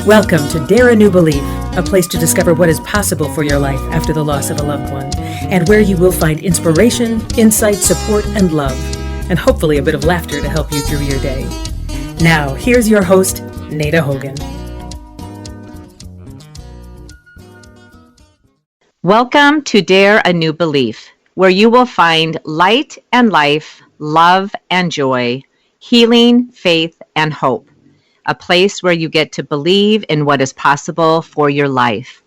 Welcome to Dare a New Belief, a place to discover what is possible for your life after the loss of a loved one, and where you will find inspiration, insight, support, and love, and hopefully a bit of laughter to help you through your day. Now, here's your host, Nada Hogan. Welcome to Dare a New Belief, where you will find light and life, love and joy, healing, faith, and hope. A place where you get to believe in what is possible for your life.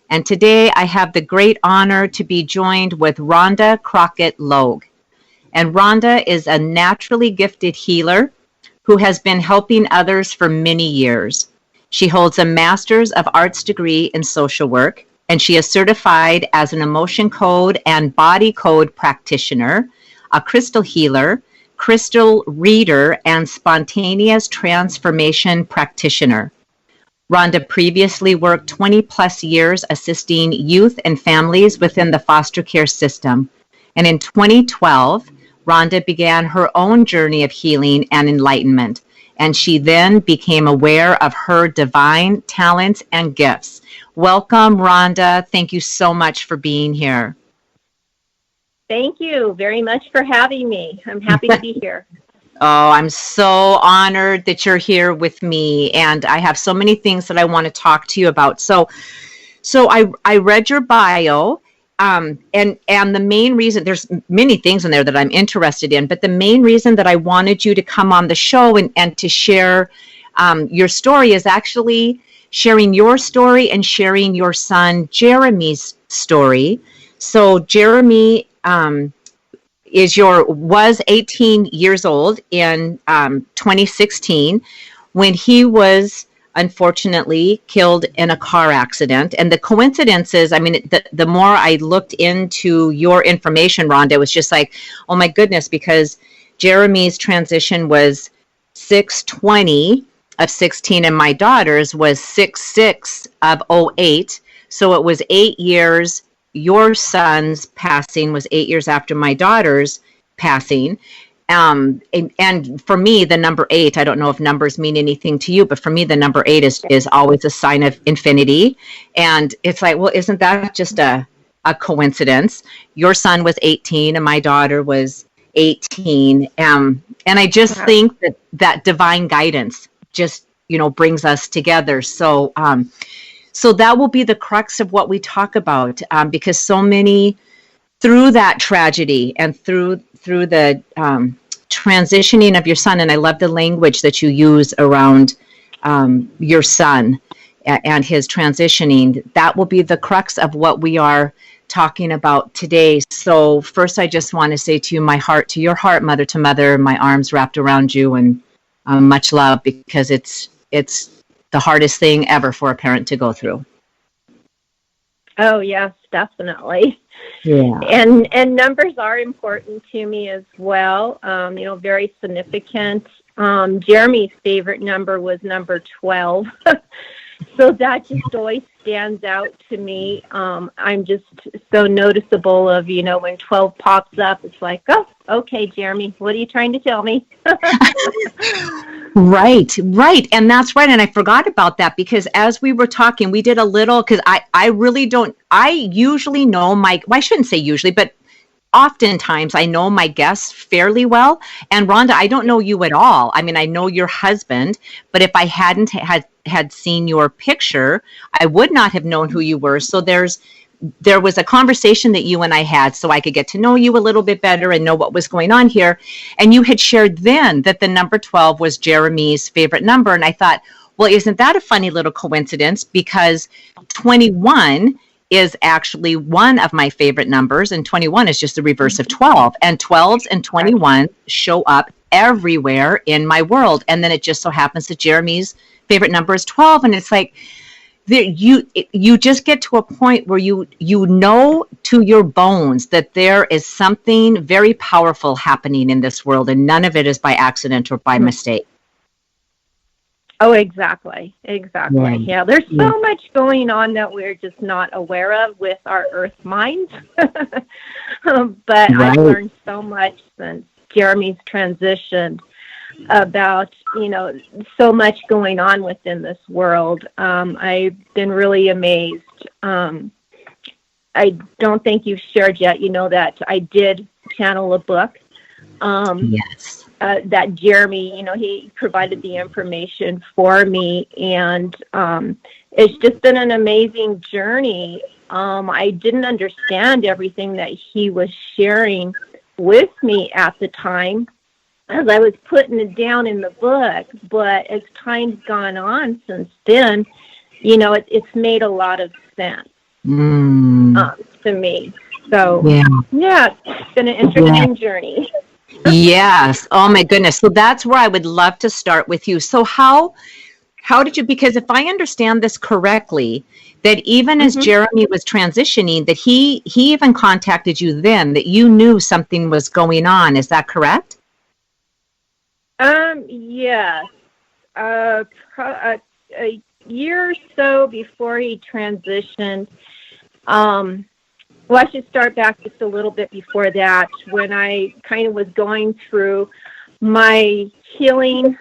And today I have the great honor to be joined with Rhonda Crockett Logue. And Rhonda is a naturally gifted healer who has been helping others for many years. She holds a Master's of Arts degree in social work, and she is certified as an emotion code and body code practitioner, a crystal healer, crystal reader, and spontaneous transformation practitioner. Rhonda previously worked 20 plus years assisting youth and families within the foster care system. And in 2012, Rhonda began her own journey of healing and enlightenment. And she then became aware of her divine talents and gifts. Welcome, Rhonda. Thank you so much for being here. Thank you very much for having me. I'm happy to be here. Oh, I'm so honored that you're here with me, and I have so many things that I want to talk to you about. So I read your bio, and the main reason, there's many things in there that I'm interested in, but the main reason that I wanted you to come on the show and to share your story is actually sharing your story and sharing your son Jeremy's story. So Jeremy was 18 years old in 2016 when he was unfortunately killed in a car accident. And the coincidences, I mean, the more I looked into your information, Rhonda, it was just like, oh my goodness, because Jeremy's transition was 6/20 of 16 and my daughter's was 6/6 of 08. So it was 8 years. Your son's passing was 8 years after my daughter's passing. And for me, the number 8, I don't know if numbers mean anything to you, but for me, the number 8 is always a sign of infinity. And it's like, well, isn't that just a coincidence? Your son was 18 and my daughter was 18. And I just think that divine guidance just, brings us together. So that will be the crux of what we talk about, because so many, through that tragedy and through the transitioning of your son, and I love the language that you use around your son and his transitioning, that will be the crux of what we are talking about today. So first, I just want to say to you, my heart to your heart, mother to mother, my arms wrapped around you, and much love, because it's the hardest thing ever for a parent to go through. Oh, yes, definitely. Yeah. And numbers are important to me as well, very significant. Jeremy's favorite number was number 12. So that just always stands out to me. I'm just so noticeable of, when 12 pops up, it's like, oh, okay, Jeremy, what are you trying to tell me? Right. And that's right. And I forgot about that, because as we were talking, we did a little, because I usually know I shouldn't say usually, but oftentimes I know my guests fairly well. And Rhonda, I don't know you at all. I mean, I know your husband, but if I hadn't had seen your picture, I would not have known who you were. So there was a conversation that you and I had so I could get to know you a little bit better and know what was going on here. And you had shared then that the number 12 was Jeremy's favorite number. And I thought, well, isn't that a funny little coincidence? Because 21 is actually one of my favorite numbers, and 21 is just the reverse of 12. And 12s and 21 show up everywhere in my world. And then it just so happens that Jeremy's favorite number is 12. And it's like, you just get to a point where you know to your bones that there is something very powerful happening in this world, and none of it is by accident or by mistake. Oh, exactly. Right. Yeah, there's so much going on that we're just not aware of with our earth minds. But I've learned so much since Jeremy's transitioned. about, so much going on within this world. I've been really amazed. I don't think you've shared yet, that I did channel a book. Yes. That Jeremy, he provided the information for me, and it's just been an amazing journey. I didn't understand everything that he was sharing with me at the time, as I was putting it down in the book, but as time's gone on since then, it's made a lot of sense to me. So, yeah, it's been an interesting journey. Yes. Oh my goodness. So that's where I would love to start with you. So how did you, because if I understand this correctly, that even as Jeremy was transitioning, that he even contacted you then, that you knew something was going on. Is that correct? Yes. A year or so before he transitioned, well, I should start back just a little bit before that, when I kind of was going through my healing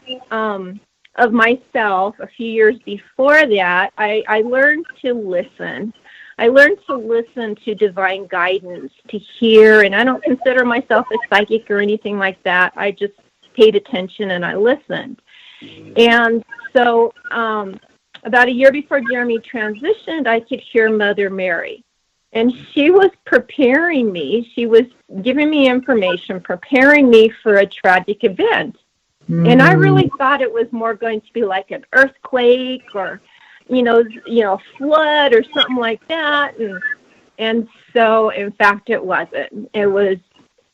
of myself a few years before that. I learned to listen. I learned to listen to divine guidance, to hear, and I don't consider myself a psychic or anything like that. I just paid attention and I listened. And so about a year before Jeremy transitioned, I could hear Mother Mary. And she was preparing me. She was giving me information, preparing me for a tragic event. And I really thought it was more going to be like an earthquake or, flood or something like that. And so, in fact, it wasn't. It was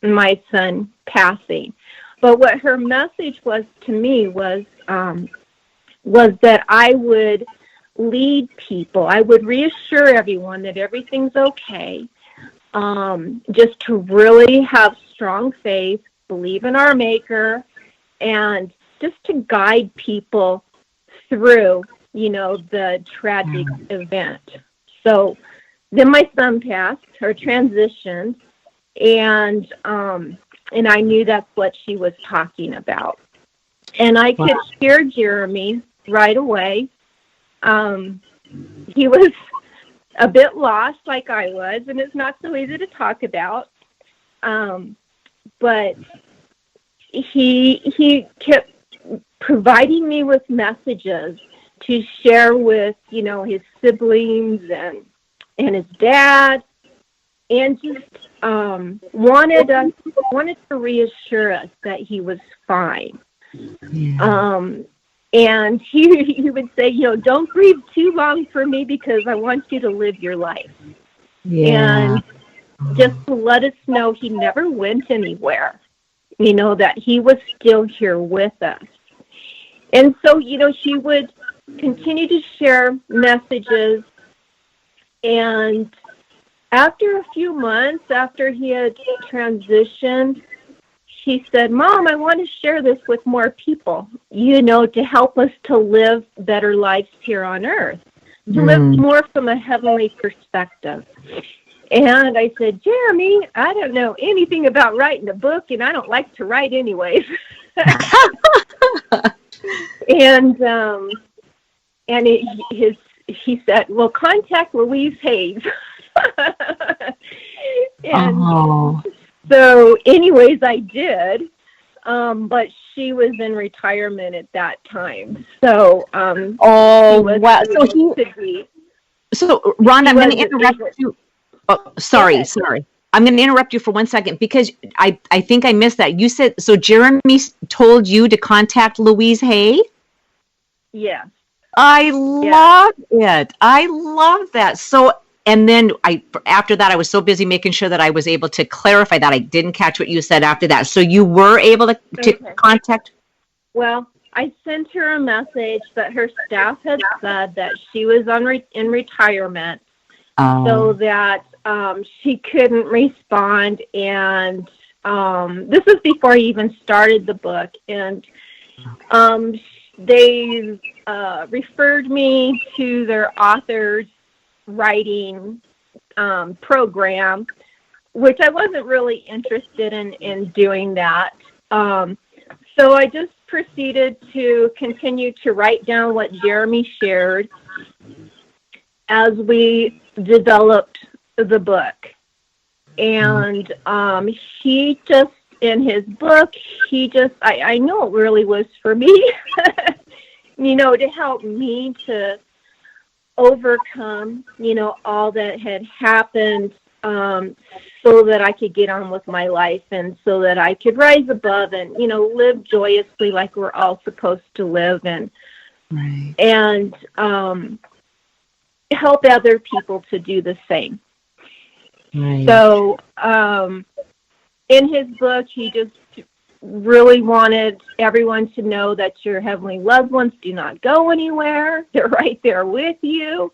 my son passing. But what her message was to me was that I would lead people. I would reassure everyone that everything's okay. Just to really have strong faith, believe in our Maker, and just to guide people through, the tragic event. So then my son passed, or transitioned, and I knew that's what she was talking about. And I could hear Jeremy right away. He was a bit lost, like I was, and it's not so easy to talk about. But he kept providing me with messages to share with, his siblings and his dad, and just wanted to reassure us that he was fine. And he would say, don't grieve too long for me, because I want you to live your life. And just to let us know he never went anywhere, that he was still here with us. And so, he would continue to share messages. And after a few months, after he had transitioned, she said, Mom, I want to share this with more people, to help us to live better lives here on earth, to live more from a heavenly perspective. And I said, Jeremy, I don't know anything about writing a book, and I don't like to write anyways. He said, well, contact Louise Hayes. So anyways, I did, but she was in retirement at that time. So, wow. So Rhonda, I'm going to interrupt you. Oh, sorry. I'm going to interrupt you for 1 second, because I think I missed that. You said, so Jeremy told you to contact Louise Hay? Yeah. I love it. I love that. So, and then after that, I was so busy making sure that I was able to clarify that. I didn't catch what you said after that. So you were able to contact? Well, I sent her a message, but her staff had said that she was in retirement, so that she couldn't respond. And this was before he even started the book. And they referred me to their author's writing program, which I wasn't really interested in doing that. So I just proceeded to continue to write down what Jeremy shared as we developed the book. And he just, in his book, I know it really was for me, to help me to overcome, all that had happened, so that I could get on with my life and so that I could rise above and, live joyously like we're all supposed to live, and Right. and help other people to do the same. Right. So in his book, he just really wanted everyone to know that your heavenly loved ones do not go anywhere. They're right there with you.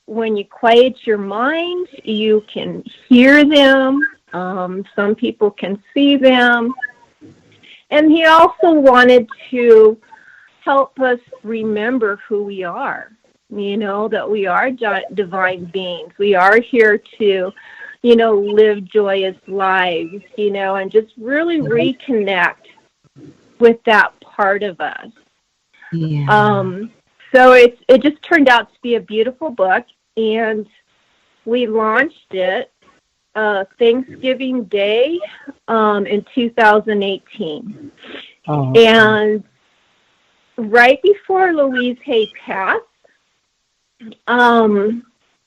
When you quiet your mind, you can hear them. Some people can see them. And he also wanted to help us remember who we are, that we are divine beings. We are here to, live joyous lives, and just really reconnect with that part of us. Yeah. So it just turned out to be a beautiful book, and we launched it Thanksgiving Day in 2018. Oh. And right before Louise Hay passed,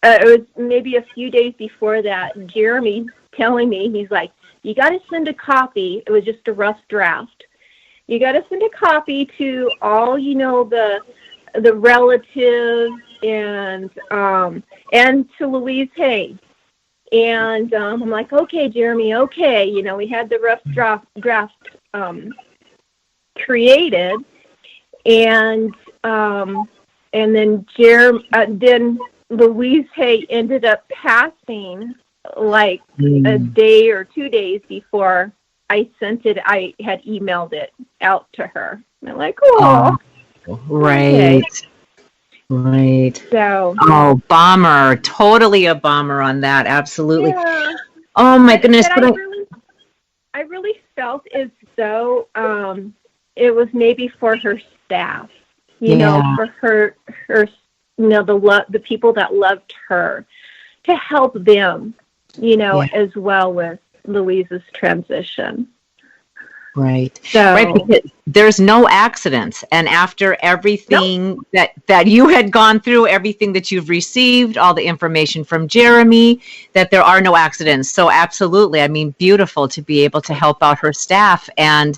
it was maybe a few days before that, Jeremy telling me, he's like, you got to send a copy. It was just a rough draft. You got to send a copy to all, the relatives and to Louise Hay. And I'm like, okay, Jeremy, okay. We had the rough draft created, and then then Louise Hay ended up passing like a day or 2 days before I sent it. I had emailed it out to her. And I'm like, oh, right. Okay. Right. So, Oh, bummer. Totally a bummer on that. Absolutely. yeah. Oh my goodness. But I really felt as though it was maybe for her staff, for her, the people that loved her, to help them, as well with Louise's transition. Right. So, Right, because there's no accidents. And after everything that you had gone through, everything that you've received, all the information from Jeremy, that there are no accidents. So absolutely. I mean, beautiful to be able to help out her staff. And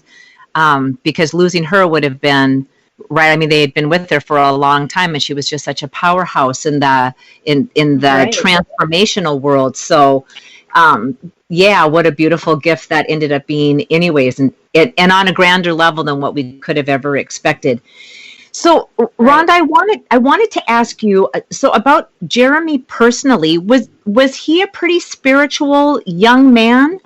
because losing her would have been, right. I mean, they had been with her for a long time, and she was just such a powerhouse in the Right. transformational world. So, what a beautiful gift that ended up being, anyways, and on a grander level than what we could have ever expected. So, Right. Rhonda, I wanted to ask you, so about Jeremy personally. Was he a pretty spiritual young man?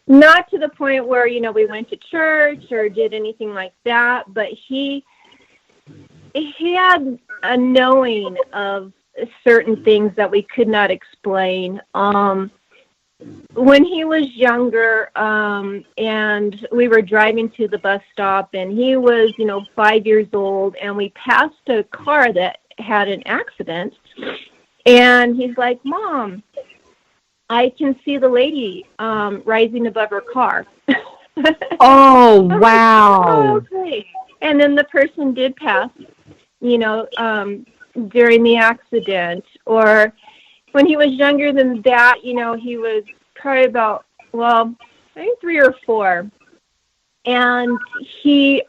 Not to the point where, we went to church or did anything like that, but he had a knowing of certain things that we could not explain. When he was younger, and we were driving to the bus stop, and he was, 5 years old, and we passed a car that had an accident, and he's like, Mom, I can see the lady rising above her car. Oh, wow. Okay. And then the person did pass, during the accident. Or when he was younger than that, he was probably about, I think 3 or 4. And he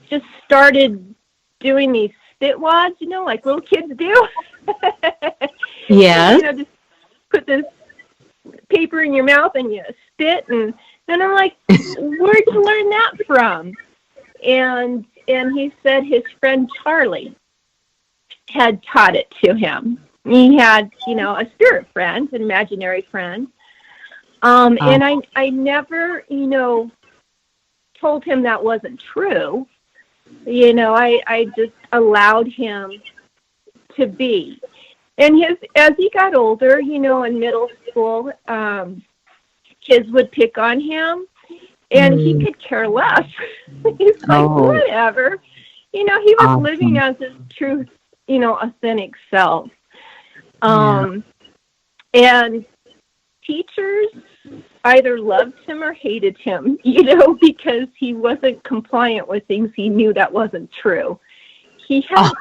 just started doing these spit wads, like little kids do. Yes. Just put this paper in your mouth and you spit, and I'm like, where'd you learn that from? And he said his friend Charlie had taught it to him. He had, a spirit friend, an imaginary friend. And I never, told him that wasn't true. I just allowed him to be. And as he got older, in middle school, kids would pick on him, and he could care less. He's like, whatever. He was living as his true, authentic self. And teachers either loved him or hated him, because he wasn't compliant with things he knew that wasn't true. He had,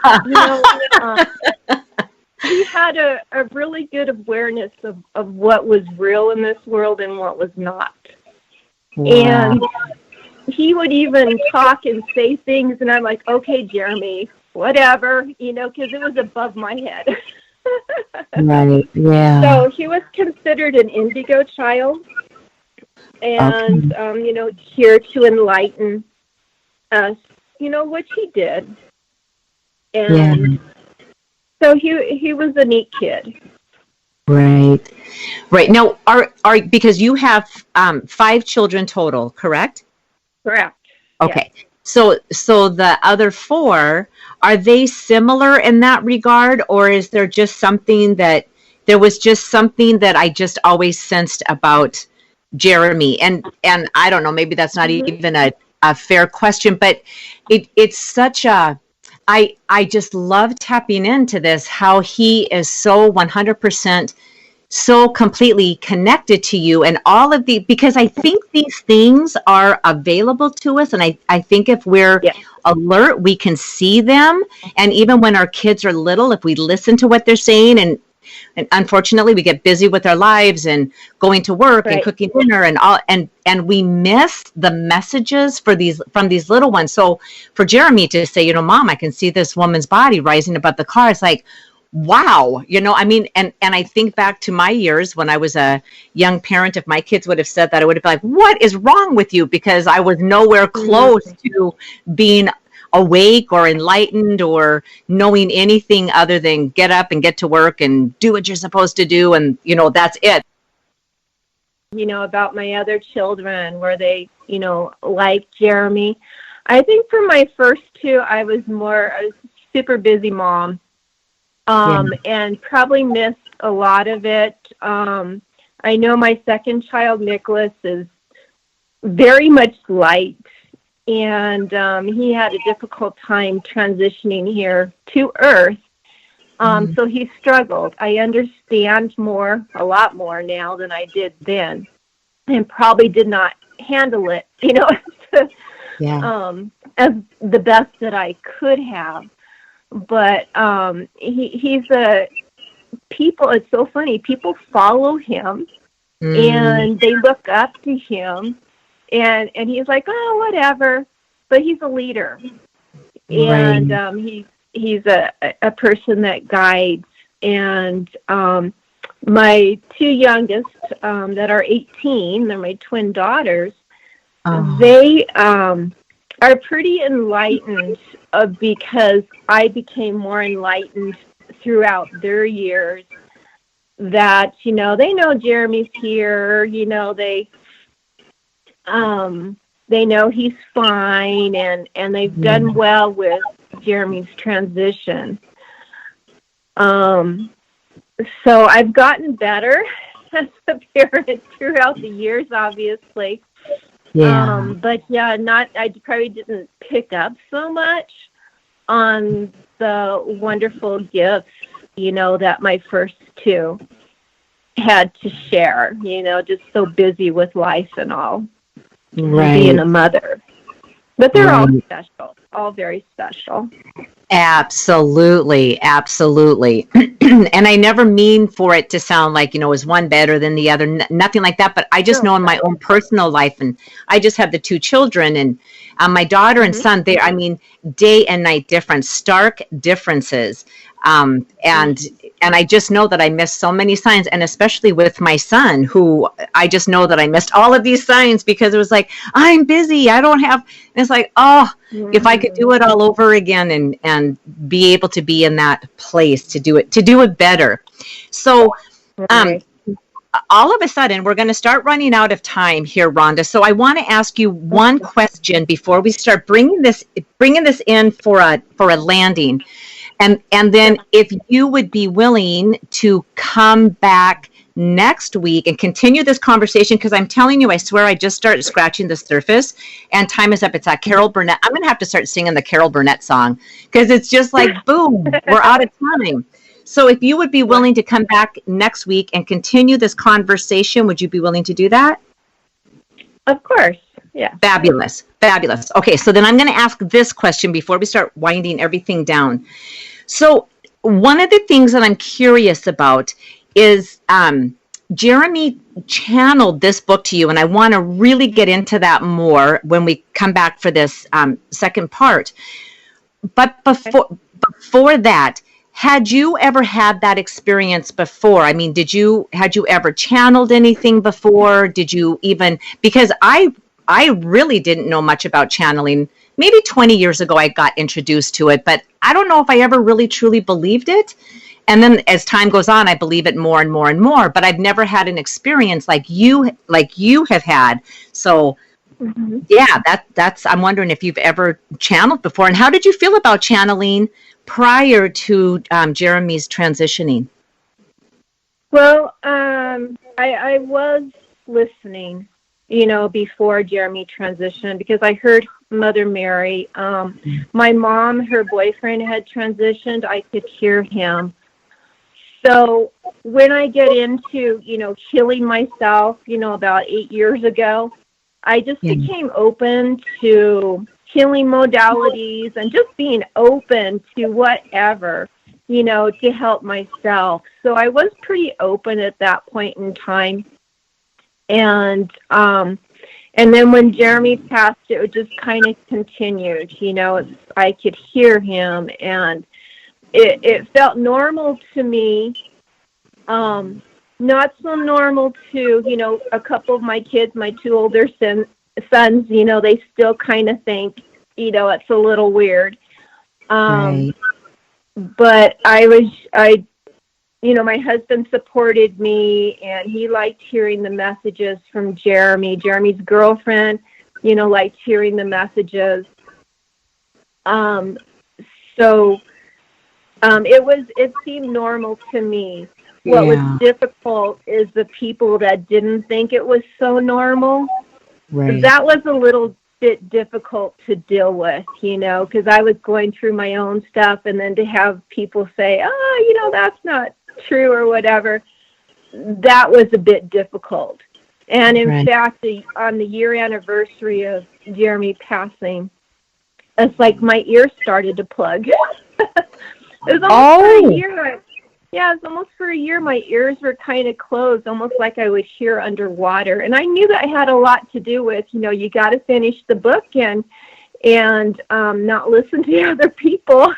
he had a really good awareness of what was real in this world and what was not. Wow. And he would even talk and say things, and I'm like, okay, Jeremy, whatever, because it was above my head. Right, yeah. So he was considered an indigo child, and, here to enlighten us, which he did. And so he was a neat kid. Right. Now, are because you have 5 children total, correct? Correct. Okay. Yes. So the other 4, are they similar in that regard, or is there just something that I just always sensed about Jeremy? And I don't know, maybe that's not even a fair question, but it's such a, I just love tapping into this, how he is so 100% so completely connected to you, and all of because I think these things are available to us, and I think if we're alert, we can see them. And even when our kids are little, if we listen to what they're saying, and unfortunately we get busy with our lives and going to work and cooking dinner and all, and we miss the messages from these little ones. So for Jeremy to say, Mom, I can see this woman's body rising above the car, it's like, wow, and I think back to my years when I was a young parent. If my kids would have said that, I would have been like, what is wrong with you? Because I was nowhere close to being awake or enlightened or knowing anything other than get up and get to work and do what you're supposed to do. And, that's it. About my other children, were they, like Jeremy? I think for my first 2, I was a super busy mom. And probably missed a lot of it. I know my second child, Nicholas, is very much light, and he had a difficult time transitioning here to Earth. So he struggled. I understand a lot more now than I did then, and probably did not handle it, as the best that I could have. But he's it's so funny. People follow him and they look up to him, and he's like, oh, whatever. But he's a leader, and he's a person that guides. And my 2 youngest that are 18, they're my twin daughters. They are pretty enlightened, because I became more enlightened throughout their years, that, they know Jeremy's here, they know he's fine, and they've done well with Jeremy's transition. So I've gotten better as a parent throughout the years, obviously. But I probably didn't pick up so much on the wonderful gifts, that my first 2 had to share, just so busy with life and all, being a mother. But they're all special, all very special. Absolutely. And I never mean for it to sound like, is one better than the other, nothing like that. But I just know in my own personal life, and I just have the 2 children, and my daughter and son, day and night difference, stark differences. And I just know that I missed so many signs, and especially with my son, who I just know that I missed all of these signs, because it was like, I'm busy, I don't have, and it's like, if I could do it all over again and be able to be in that place to do it better. So, all of a sudden, we're going to start running out of time here, Rhonda. So I want to ask you one question before we start bringing this in for a landing. And then if you would be willing to come back next week and continue this conversation, because I'm telling you, I swear I just started scratching the surface and time is up. It's that Carol Burnett. I'm going to have to start singing the Carol Burnett song because it's just like, boom, we're out of time. So if you would be willing to come back next week and continue this conversation, would you be willing to do that? Of course. Yeah. Fabulous. Fabulous. Okay. So then I'm going to ask this question before we start winding everything down. So one of the things that I'm curious about is Jeremy channeled this book to you, and I want to really get into that more when we come back for this second part. But before that, had you ever had that experience before? I mean, had you ever channeled anything before? Did you even, because I really didn't know much about channeling. Maybe 20 years ago, I got introduced to it, but I don't know if I ever really truly believed it. And then as time goes on, I believe it more and more and more, but I've never had an experience like you have had. So yeah, that's, I'm wondering if you've ever channeled before, and how did you feel about channeling prior to Jeremy's transitioning? Well, I was listening, before Jeremy transitioned, because I heard Mother Mary. My mom, her boyfriend had transitioned. I could hear him. So when I get into, healing myself, about 8 years ago, I just became open to healing modalities and just being open to whatever, to help myself. So I was pretty open at that point in time. And then when Jeremy passed, it just kind of continued, I could hear him, and it felt normal to me, not so normal to, a couple of my kids, my two older sons, they still kind of think, it's a little weird. Right. But my husband supported me, and he liked hearing the messages from Jeremy. Jeremy's girlfriend, liked hearing the messages. It seemed normal to me. What was difficult is the people that didn't think it was so normal. Right. That was a little bit difficult to deal with, because I was going through my own stuff, and then to have people say, that's not true or whatever, that was a bit difficult. And in fact, on the year anniversary of Jeremy passing, it's like my ears started to plug. It was almost for a year. Yeah, it was almost for a year. My ears were kind of closed, almost like I would hear underwater. And I knew that had a lot to do with, you got to finish the book and not listen to other people.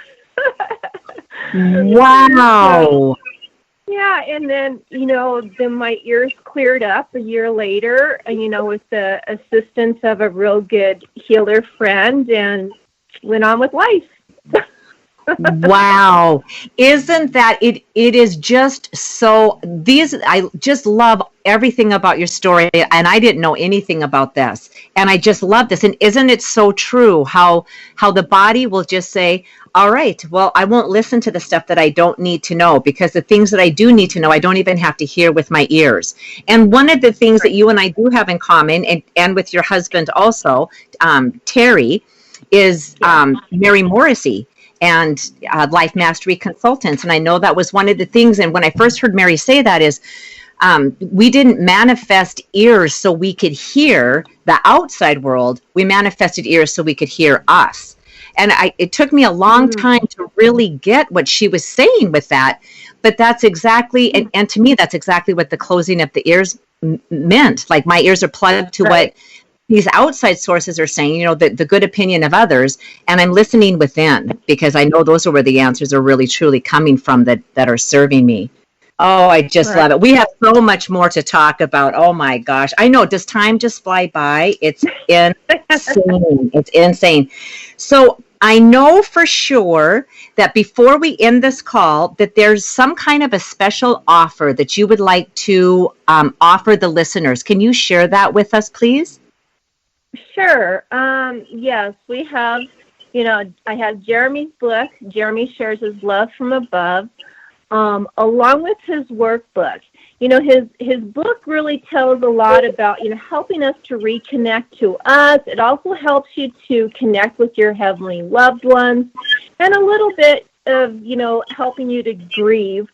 Wow. Yeah, and then, then my ears cleared up a year later, with the assistance of a real good healer friend, and went on with life. Wow. Isn't that it is just so, I just love everything about your story, and I didn't know anything about this, and I just love this. And isn't it so true how the body will just say, all right, well, I won't listen to the stuff that I don't need to know, because the things that I do need to know, I don't even have to hear with my ears. And one of the things that you and I do have in common, and with your husband also, Terry, is Mary Morrissey and Life Mastery Consultants. And I know that was one of the things. And when I first heard Mary say that is, we didn't manifest ears so we could hear the outside world. We manifested ears so we could hear us. And it took me a long time to really get what she was saying with that. But that's exactly, and to me, that's exactly what the closing of the ears meant. Like, my ears are plugged to what these outside sources are saying, the good opinion of others, and I'm listening within, because I know those are where the answers are really truly coming from, that are serving me. Oh, I just love it. We have so much more to talk about. Oh my gosh. I know. Does time just fly by? It's insane. It's insane. So I know for sure that before we end this call, that there's some kind of a special offer that you would like to offer the listeners. Can you share that with us, please? Sure. Yes, we have, I have Jeremy's book. Jeremy Shares His Love from Above, along with his workbook. His book really tells a lot about, helping us to reconnect to us. It also helps you to connect with your heavenly loved ones, and a little bit of, helping you to grieve,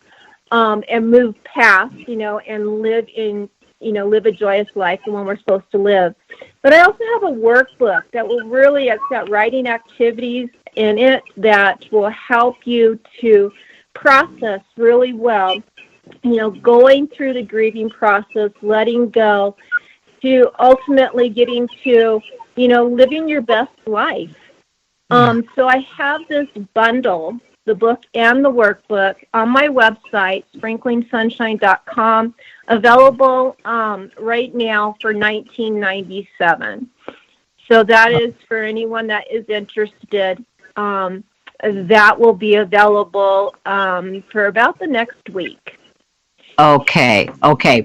and move past, and live a joyous life, the one we're supposed to live. But I also have a workbook that it's got writing activities in it that will help you to process really well, going through the grieving process, letting go, to ultimately getting to, living your best life. So I have this bundle, the book and the workbook, on my website, sprinklingsunshine.com, available right now for $19.97. So that is for anyone that is interested. That will be available for about the next week. Okay,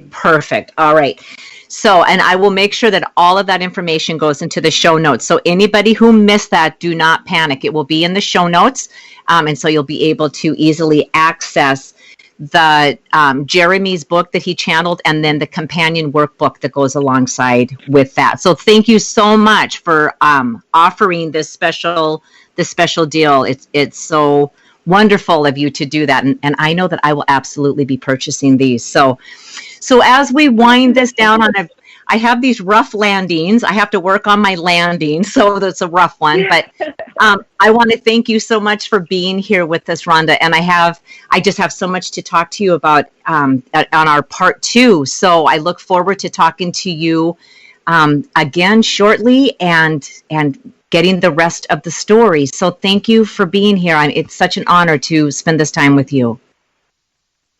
perfect. All right. So, and I will make sure that all of that information goes into the show notes. So anybody who missed that, do not panic. It will be in the show notes. And so you'll be able to easily access the Jeremy's book that he channeled, and then the companion workbook that goes alongside with that. So thank you so much for offering this special deal. It's so wonderful of you to do that. And I know that I will absolutely be purchasing these. So as we wind this down I have these rough landings. I have to work on my landing, so that's a rough one. But I want to thank you so much for being here with us, Rhonda. And I just have so much to talk to you about on our part 2. So I look forward to talking to you again shortly and getting the rest of the story. So thank you for being here. It's such an honor to spend this time with you.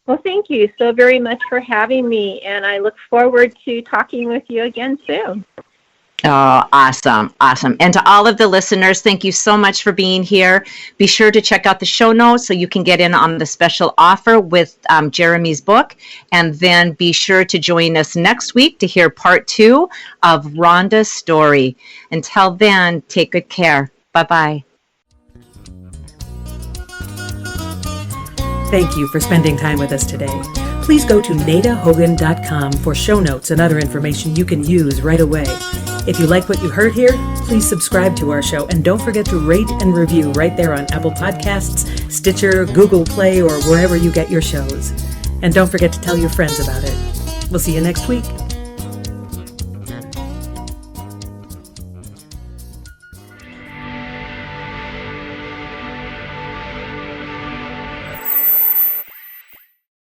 Well, thank you so very much for having me, and I look forward to talking with you again soon. Oh, awesome. And to all of the listeners, thank you so much for being here. Be sure to check out the show notes so you can get in on the special offer with Jeremy's book. And then be sure to join us next week to hear part 2 of Rhonda's story. Until then, take good care. Bye-bye. Thank you for spending time with us today. Please go to nadahogan.com for show notes and other information you can use right away. If you like what you heard here, please subscribe to our show, and don't forget to rate and review right there on Apple Podcasts, Stitcher, Google Play, or wherever you get your shows. And don't forget to tell your friends about it. We'll see you next week.